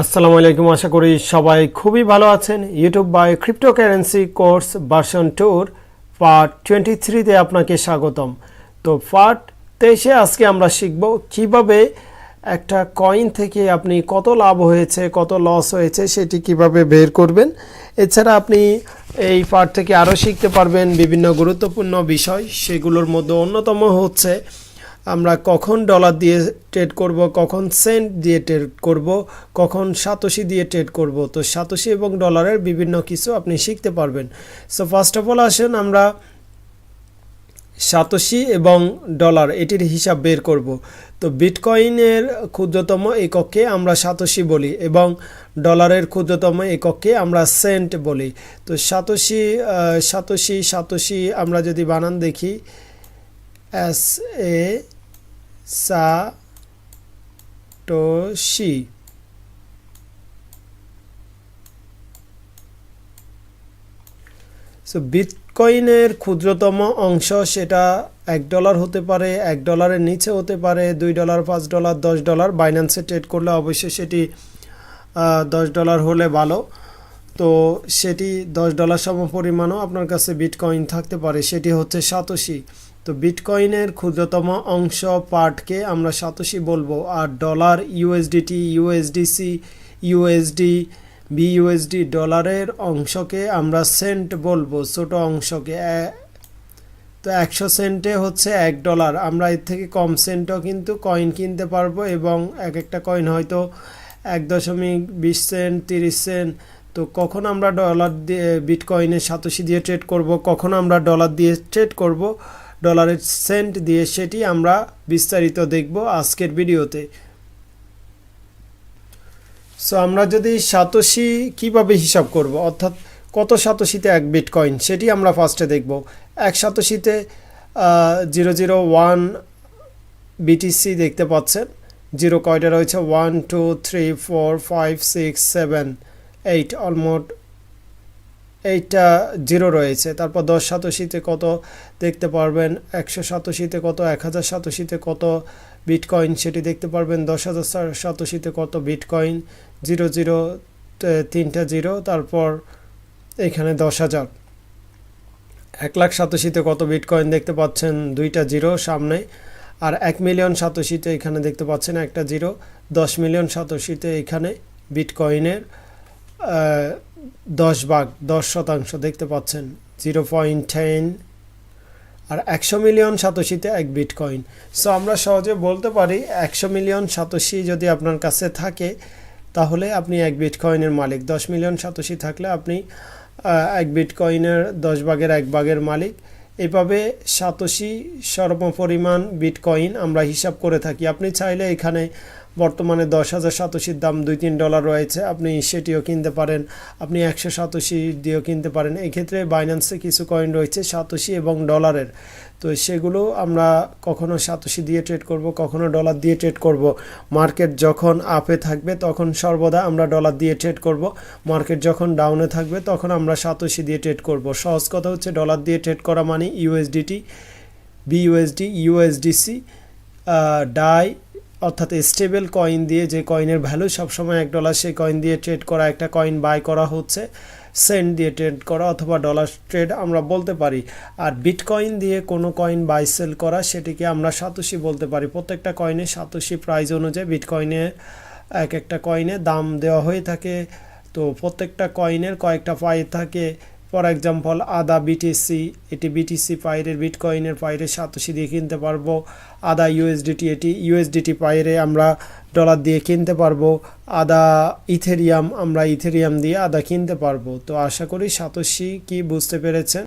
আসসালামু আলাইকুম, আশা করি সবাই খুবই ভালো আছেন। YouTube by cryptocurrency course version 2 part 23 তে আপনাকে স্বাগতম। তো পার্ট 23 আজকে আমরা শিখব কিভাবে একটা কয়েন থেকে আপনি কত লাভ হয়েছে কত লস হয়েছে সেটি কিভাবে বের করবেন। এছাড়া আপনি এই পার্ট থেকে আরও শিখতে পারবেন বিভিন্ন গুরুত্বপূর্ণ বিষয়। সেগুলোর মধ্যে অন্যতম হচ্ছে আমরা কখন ডলার দিয়ে ট্রেড করব, কখন সেন্ট দিয়ে ট্রেড করব, কখন সাতোশি দিয়ে ট্রেড করব। তো সাতোশি এবং ডলারের বিভিন্ন কিছু আপনি শিখতে পারবেন। সো ফার্স্ট অফ অল আসেন আমরা সাতোশি এবং ডলার এটির হিসাব বের করব। তো বিটকয়েনের ক্ষুদ্রতম এককে আমরা সাতোশি বলি এবং ডলারের ক্ষুদ্রতম এককে আমরা সেন্ট বলি। তো সাতোশি সাতোশি সাতোশি আমরা যদি বানান দেখি SA সাটোশি। সো বিটকয়েনের ক্ষুদ্রতম অংশ সেটা $1 হতে পারে, $1 নিচে হতে পারে, $2, $5, $10। বাইন্যান্সে ট্রেড করলে অবশ্যই সেটি $10 হলে ভালো। তো সেটি $10 সম পরিমাণও আপনার কাছে বিটকয়েন থাকতে পারে, সেটি হচ্ছে সাতোশি। তো বিটকয়েনের ক্ষুদ্রতম অংশ পার্টকে আমরা সাতোশি বলবো। আর dollar, USDT, USDC, USD, BUSD ডলারের অংশকে আমরা সেন্ট বলবো, ছোট অংশকে। তো 100 সেন্টে হচ্ছে $1। আমরা এর থেকে কম সেন্টও কিন্তু কয়েন কিনতে পারবো এবং এক একটা কয়েন হয়তো 1.20 সেন্ট, 30 সেন্ট। তো কখন আমরা ডলার দিয়ে বিটকয়েনের সাতোশি দিয়ে ট্রেড করব, কখন আমরা ডলার দিয়ে ট্রেড করব, ডলারের সেন্ট দিয়ে, সেটি আমরা বিস্তারিত দেখব আজকের ভিডিওতে। সো আমরা যদি সাতোশি কিভাবে হিসাব করব, অর্থাৎ কত সাতোশিতে এক বিটকয়েন, সেটি আমরা ফার্স্টে দেখব। এক সাতোশিতে 001 বিটিসি দেখতে পাচ্ছেন। জিরো কয়টা রয়েছে? 1 2 3 4 5 6 7 8, অলমোস্ট 8টা জিরো রয়েছে। তারপর 10 সাতোশিতে কত দেখতে পারবেন, 100 সাতোশিতে কত, 1000 সাতোশিতে কত বিটকয়েন সেটি দেখতে পারবেন, 10,000 সাতোশিতে কত বিটকয়েন, 00 3টা জিরো, তারপর এখানে 10,000। 1 লাখ সাতোশিতে কত বিটকয়েন দেখতে পাচ্ছেন, 2টা জিরো সামনে। আর 1 মিলিয়ন সাতোশিতে এখানে দেখতে পাচ্ছেন একটা জিরো। 10 মিলিয়ন সাতোশিতে এখানে বিটকয়েনের 10% দেখতে পাচ্ছেন, 0.10। আর 100 মিলিয়ন সাতোশিতে এক বিটকয়েন। সো আমরা সহজে বলতে পারি 100 মিলিয়ন সাতোশি যদি আপনার কাছে থাকে তাহলে আপনি এক বিটকয়েনের মালিক। 10 মিলিয়ন সাতোশি থাকলে আপনি এক বিটকয়েনের 10 ভাগের 1 ভাগের মালিক। এভাবে সাতোশি সর্বপরিমাণ বিটকয়েন আমরা হিসাব করে থাকি। আপনি চাইলে এখানে বর্তমানে 10,000 সাতোশির দাম $2-3 রয়েছে, আপনি সেটিও কিনতে পারেন। আপনি 100 সাতোশি দিয়েও কিনতে পারেন। এক্ষেত্রে বাইন্যান্সে কিছু কয়েন রয়েছে সাতোশি এবং ডলারের। তো সেগুলো আমরা কখনো সাতোশি দিয়ে ট্রেড করব, কখনো ডলার দিয়ে ট্রেড করব। মার্কেট যখন আপে থাকবে তখন সর্বদা আমরা ডলার দিয়ে ট্রেড করব, মার্কেট যখন ডাউনে থাকবে তখন আমরা সাতোশি দিয়ে ট্রেড করব। সহজ কথা হচ্ছে ডলার দিয়ে ট্রেড করা মানে ইউএসডিটি, বিইউএসডি, ইউএসডিসি, ডাই অর্থাৎ স্টেবল কয়েন দিয়ে, যে কয়েনের ভ্যালু সবসময় $1, সেই কয়েন দিয়ে ট্রেড করা। একটা কয়েন বাই করা হচ্ছে সেন্ট দিয়ে ট্রেড করা অথবা ডলার ট্রেড আমরা বলতে পারি। আর বিটকয়েন দিয়ে কোনো কয়েন বাই সেল করা সেটিকে আমরা সাতোশি বলতে পারি। প্রত্যেকটা কয়েনে সাতোশি প্রাইস অনুযায়ী বিটকয়েনে এক একটা কয়েনে দাম দেওয়া হয়ে থাকে। তো প্রত্যেকটা কয়েনের কয়েকটা পাই থাকে। ফর এক্সাম্পল আদা বিটিসি, এটি বিটিসি পাইরের, বিটকয়েনের পাইরে সাতোশি দিয়ে কিনতে পারবো। আদা ইউএসডিটি, এটি ইউএসডিটি পাইরে আমরা ডলার দিয়ে কিনতে পারবো। আদা ইথেরিয়াম, আমরা ইথেরিয়াম দিয়ে আদা কিনতে পারবো। তো আশা করি সাতোশি কি বুঝতে পেরেছেন।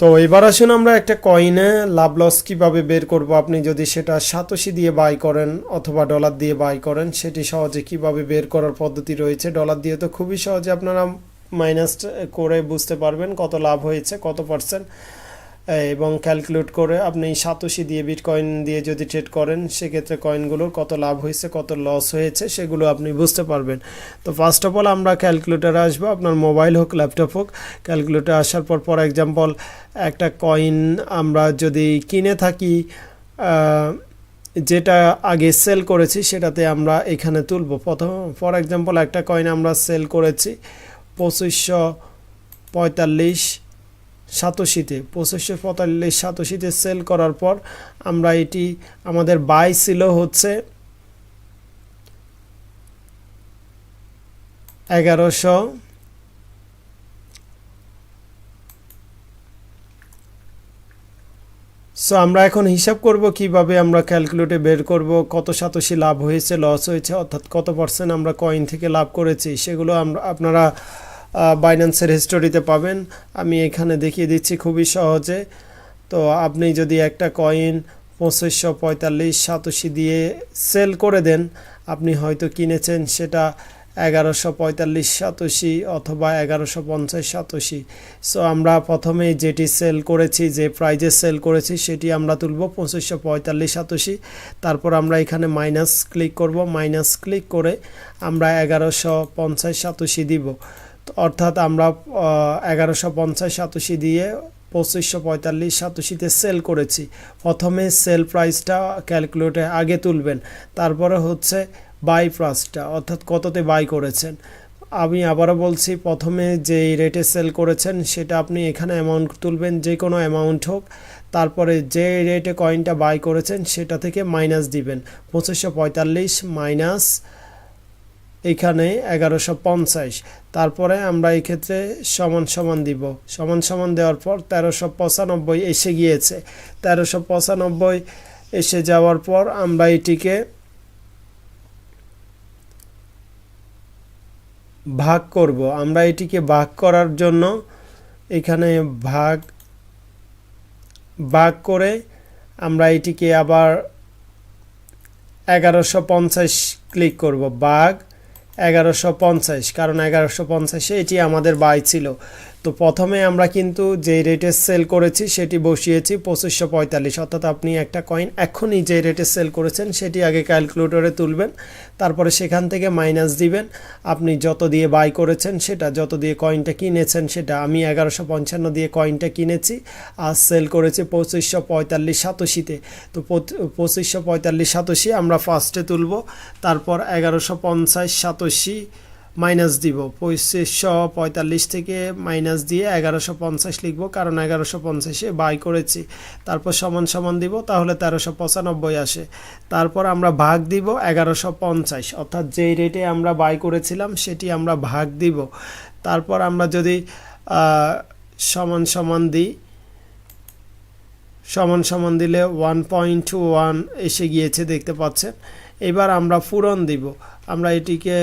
তো এবার আসুন আমরা একটা কয়েনে লাভ লস কীভাবে বের করব। আপনি যদি সেটা সাতোশি দিয়ে বাই করেন অথবা ডলার দিয়ে বাই করেন, সেটি সহজে কিভাবে বের করার পদ্ধতি রয়েছে। ডলার দিয়ে তো খুবই সহজে আপনারা মাইনাস করে বুঝতে পারবেন কত লাভ হয়েছে, কত পার্সেন্ট, এবং ক্যালকুলেট করে আপনি সাতোশি দিয়ে বিটকয়েন দিয়ে যদি ট্রেড করেন সেক্ষেত্রে কয়েনগুলোর কত লাভ হয়েছে কত লস হয়েছে সেগুলো আপনি বুঝতে পারবেন। তো ফার্স্ট অফ অল আমরা ক্যালকুলেটারে আসবো, আপনার মোবাইল হোক ল্যাপটপ হোক। ক্যালকুলেটার আসার পর ফর এক্সাম্পল একটা কয়েন আমরা যদি কিনে থাকি যেটা আগে সেল করেছি সেটাতে আমরা এখানে তুলব। প্রথম ফর এক্সাম্পল একটা কয়েন আমরা সেল করেছি 2545 2545 সেল করার পর আমরা এটি আমাদের বাই ছিল হচ্ছে 1100। সো আমরা এখন হিসাব করব কিভাবে আমরা ক্যালকুলেটে বের করব কত সাতোশি লাভ হয়েছে লস হয়েছে, অর্থাৎ কত পার্সেন্ট আমরা কয়েন থেকে লাভ করেছি। সেগুলো আপনারা বাইন্যান্সের হিস্টোরিতে পাবেন। আমি এখানে দেখিয়ে দিচ্ছি খুবই সহজে। তো আপনি যদি একটা কয়েন 2545 সাতোশি দিয়ে সেল করে দেন, আপনি হয়তো কিনেছেন সেটা 1145 সাতোশি অথবা 1150 সাতোশি। সো আমরা প্রথমে যেটি সেল করেছি, যে প্রাইজে সেল করেছি সেটি আমরা তুলব 2545 সাতোশি। তারপর আমরা এখানে মাইনাস ক্লিক করব, মাইনাস ক্লিক করে আমরা 1150 সাতোশি দিব। অর্থাৎ আমরা 1150 সাতোশি দিয়ে 2545 সাতোশিতে সেল করেছি। প্রথমে সেল প্রাইসটা ক্যালকুলেটে আগে তুলবেন, তারপরে হচ্ছে বাই প্রাইসটা, অর্থাৎ কততে বাই করেছেন। আমি আবারও বলছি, প্রথমে যেই রেটে সেল করেছেন সেটা আপনি এখানে অ্যামাউন্ট তুলবেন, যে কোনো অ্যামাউন্ট হোক। তারপরে যে রেটে কয়েনটা বাই করেছেন সেটা থেকে মাইনাস দিবেন 2545 মাইনাস এখানে 1150। তারপরে আমরা এই ক্ষেত্রে সমান সমান দিব, সমান সমান দেওয়ার পর 1395 এসে গিয়েছে। 1395 এসে যাওয়ার পর আমরা এটিকে ভাগ করব। আমরা এটিকে ভাগ করার জন্য এখানে ভাগ করে আমরা এটিকে আবার 1150 ক্লিক করব, ভাগ 1150, কারণ 1150 এটি আমাদের বাই ছিল। তো প্রথমে আমরা কিন্তু যে রেটে সেল করেছি সেটি বসিয়েছি 2545, অর্থাৎ আপনি একটা কয়েন এখনই যে রেটে সেল করেছেন সেটি আগে ক্যালকুলেটরে তুলবেন, তারপরে সেখান থেকে মাইনাস দিবেন আপনি যত দিয়ে বাই করেছেন সেটা, যত দিয়ে কয়েনটা কিনেছেন সেটা। আমি 1155 দিয়ে কয়েনটা কিনেছি আর সেল করেছি 2545 সাতোশিতে। তো 2545 সাতোশি আমরা ফার্স্টে তুলব, তারপর 1150 সাতোশি মাইনাস দিব। 2545 থেকে মাইনাস দিয়ে 1150 লিখব, কারণ 1150-এ বাই করেছি। তারপর সমান সমান দিব, তাহলে 1395 আসে। তারপর আমরা ভাগ দিব 1150, অর্থাৎ যেই রেটে আমরা বাই করেছিলাম সেটি আমরা ভাগ দিব। তারপর আমরা যদি সমান সমান দিই, সমান সমান দিলে 1.1 এসে গিয়েছে, দেখতে পাচ্ছেন। এবার আমরা পূরণ দিব, আমরা এটিকে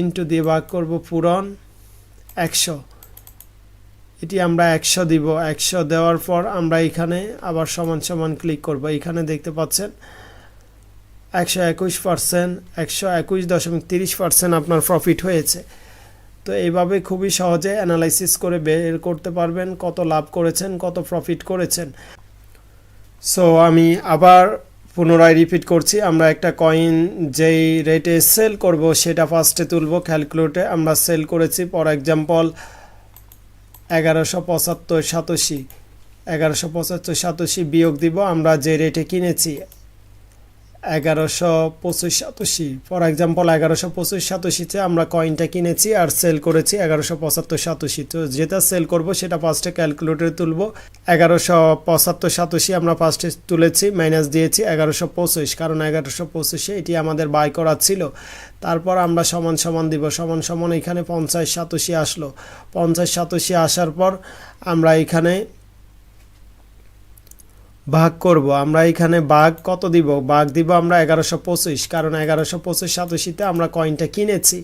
ইনটু দিয়ে ভাগ করব, পূরণ 100, এটি আমরা 100 দিব। 100 দেওয়ার পর আমরা এখানে আবার সমান সমান ক্লিক করব। এখানে দেখতে পাচ্ছেন 121%, 121.30% আপনার প্রফিট হয়েছে। তো এইভাবে খুবই সহজে অ্যানালাইসিস করে বের করতে পারবেন কত লাভ করেছেন, কত প্রফিট করেছেন। সো আমি আবার পুনরায় রিপিট করছি, আমরা একটা কয়েন যেই রেটে সেল করব সেটা ফার্স্টে তুলব ক্যালকুলেটে। আমরা সেল করেছি ফর এক্সাম্পল 1175 সাতোশি, 1175 সাতোশি বিয়োগ দিব আমরা যে রেটে কিনেছি 1125 সাতোশি। ফর এক্সাম্পল 1125 সাতোশিতে আমরা কয়েনটা কিনেছি আর সেল করেছি 1175 সাতোশি। তো যেটা সেল করব সেটা ফার্স্টে ক্যালকুলেটরে তুলব। 1175 সাতোশি আমরা ফার্স্টে তুলেছি, মাইনাস দিয়েছি 1125, কারণ 1125-এ এটি আমাদের বাই করা ছিল। তারপর আমরা সমান সমান দিব, সমান সমান এখানে 50 সাতোশি আসলো। 50 সাতোশি আসার পর আমরা এখানে ভাগ করব। আমরা এখানে ভাগ কত দিব, ভাগ দিব আমরা 1125, কারণ 1125 সাতোশিতে আমরা কয়েনটা কিনেছি।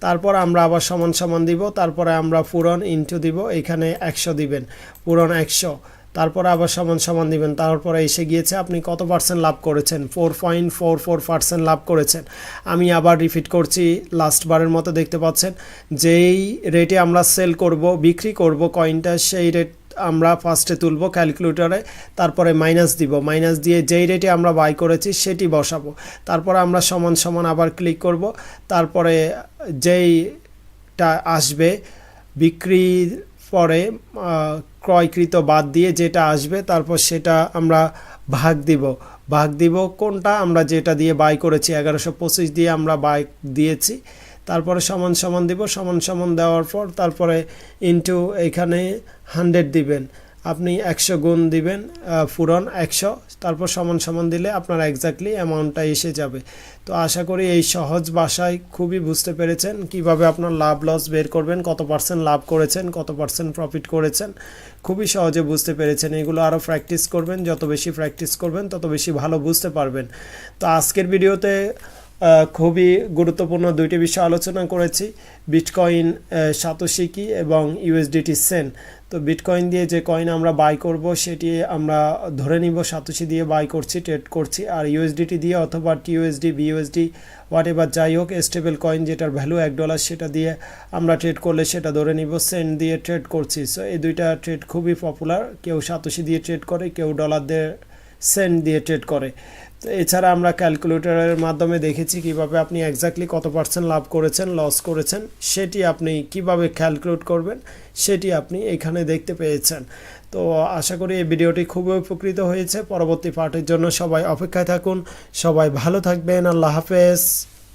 তারপর আমরা আবার সমান সমান দিব, তারপরে আমরা পূরণ ইনটু দিব, এখানে 100 দিবেন, পূরণ 100। তারপরে আবার সমান সমান দিবেন, তারপরে এসে গিয়েছে আপনি কত পার্সেন্ট লাভ করেছেন, 4.44% লাভ করেছেন। আমি আবার রিপিট করছি লাস্ট বারের মতো, দেখতে পাচ্ছেন যেই রেটে আমরা সেল করব, বিক্রি করব কয়েনটা, সেই রেট আমরা ফার্স্টে তুলব ক্যালকুলেটরে, তারপরে মাইনাস দিব, মাইনাস দিয়ে যেই রেটে আমরা বাই করেছি সেটি বসাবো। তারপরে আমরা সমান সমান আবার ক্লিক করব, তারপরে যেইটা আসবে বিক্রির পরে ক্রয়কৃত বাদ দিয়ে যেটা আসবে, তারপর সেটা আমরা ভাগ দিব, ভাগ দিব কোনটা, আমরা যেটা দিয়ে বাই করেছি 1125 দিয়ে আমরা বাই দিয়েছি, তারপরে সমান সমান দিব, সমান সমান দেওয়ার পর তারপরে ইনটু এখানে 100 দিবেন, আপনি 100 গুণ দিবেন পূরণ 100, তারপর সমান সমান দিলে আপনার এক্স্যাক্টলি অ্যামাউন্টটা এসে যাবে। তো আশা করি এই সহজ ভাষায় খুবই বুঝতে পেরেছেন কিভাবে আপনার লাভ লস বের করবেন, কত পার্সেন্ট লাভ করেছেন, কত পার্সেন্ট প্রফিট করেছেন, খুবই সহজে বুঝতে পেরেছেন। এগুলো আরও প্র্যাকটিস করবেন, যত বেশি প্র্যাকটিস করবেন তত বেশি ভালো বুঝতে পারবেন। তো আজকের ভিডিওতে খুবই গুরুত্বপূর্ণ দুইটি বিষয় আলোচনা করেছি, বিটকয়েন সাতোশি কি এবং ইউএসডিটি সেন। তো বিটকয়েন দিয়ে যে কয়েন আমরা বাই করব সেটি আমরা ধরে নিব সাতোশি দিয়ে বাই করছি, ট্রেড করছি, আর ইউএসডিটি দিয়ে অথবা টিইউএসডি বিইউএসডি হোয়াট এভার যাই হোক স্টেবল কয়েন যেটার ভ্যালু $1 সেটা দিয়ে আমরা ট্রেড করলে সেটা ধরে নিব সেন্ট দিয়ে ট্রেড করছি। সো এই দুইটা ট্রেড খুবই পপুলার, কেউ সাতোশি দিয়ে ট্রেড করে, কেউ ডলার দিয়ে সেন্ট দিয়ে ট্রেড করে। তো এছাড়া আমরা ক্যালকুলেটরের মাধ্যমে দেখেছি কিভাবে আপনি এক্স্যাক্টলি কত পার্সেন্ট লাভ করেছেন, লস করেছেন, সেটি আপনি কিভাবে ক্যালকুলেট করবেন সেটি আপনি এখানে দেখতে পেয়েছেন। তো আশা করি এই ভিডিওটি খুবই উপকৃত হয়েছে। পরবর্তী পার্টের জন্য সবাই অপেক্ষায় থাকুন, সবাই ভালো থাকবেন, আল্লাহ হাফেজ।